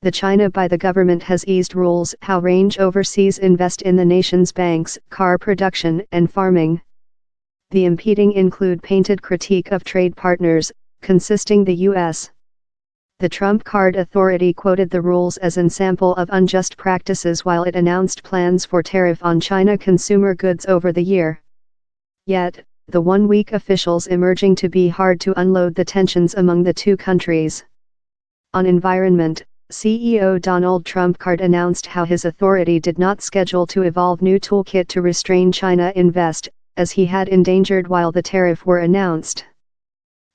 The China by the government has eased rules how range overseas invest in the nation's banks, car production and farming. The impeding include painted critique of trade partners, consisting the U.S. The Trump Card Authority quoted the rules as an sample of unjust practices while it announced plans for tariff on China consumer goods over the year. Yet, the 1 week officials emerging to be hard to unload the tensions among the two countries. On environment, CEO Donald Trump Card announced how his authority did not schedule to evolve new toolkit to restrain China invest, as he had endangered while the tariff were announced.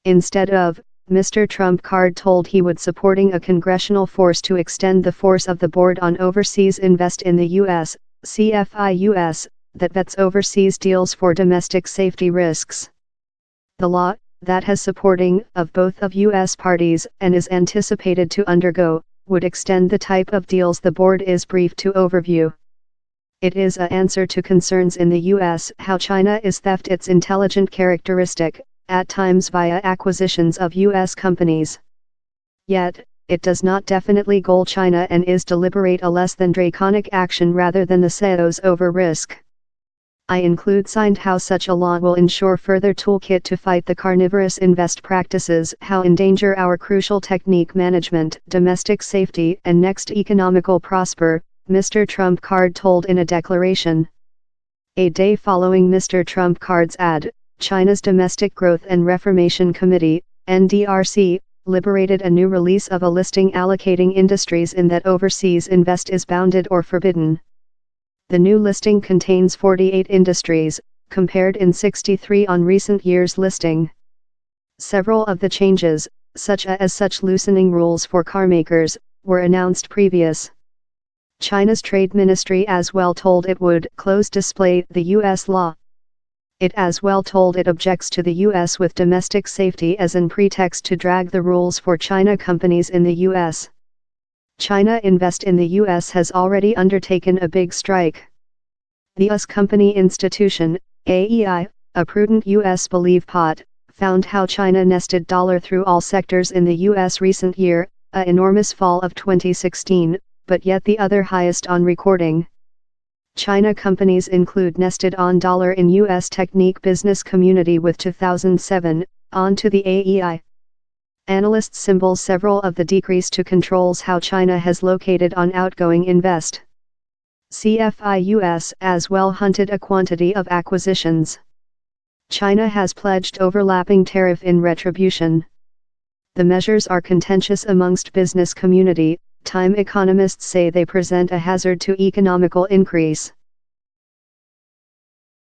Instead of, Mr. Trump Card told he would supporting a congressional force to extend the force of the Board on Overseas Invest in the U.S., CFIUS, that vets overseas deals for domestic safety risks. The law, that has supporting of both of U.S. parties and is anticipated to undergo, would extend the type of deals the Board is briefed to overview. It is an answer to concerns in the U.S. how China is theft its intelligent characteristic, at times via acquisitions of U.S. companies. Yet, it does not definitely goal China and is deliberate a less than draconic action rather than the CEOs over risk. I include signed how such a law will ensure further toolkit to fight the carnivorous invest practices how endanger our crucial technique management, domestic safety and next economical prosper, Mr. Trump Card told in a declaration. A day following Mr. Trump Card's ad, China's Domestic Growth and Reformation Committee, NDRC, liberated a new release of a listing allocating industries in that overseas invest is bounded or forbidden. The new listing contains 48 industries, compared in 63 on recent year's listing. Several of the changes, such as such loosening rules for carmakers, were announced previous. China's Trade Ministry as well told it would close display the U.S. law. It as well told it objects to the U.S. with domestic safety as an pretext to drag the rules for China companies in the U.S. China Invest in the U.S. has already undertaken a big strike. The US Company Institution, AEI, a prudent U.S. believe pot, found how China nested dollar through all sectors in the U.S. recent year, a enormous fall of 2016, but yet the other highest on recording. China companies include nested on dollar in U.S. technique business community with 2007, on to the AEI. Analysts symbol several of the decrease to controls how China has located on outgoing invest. CFIUS as well hunted a quantity of acquisitions. China has pledged overlapping tariff in retribution. The measures are contentious amongst business community. Time economists say they present a hazard to economical increase.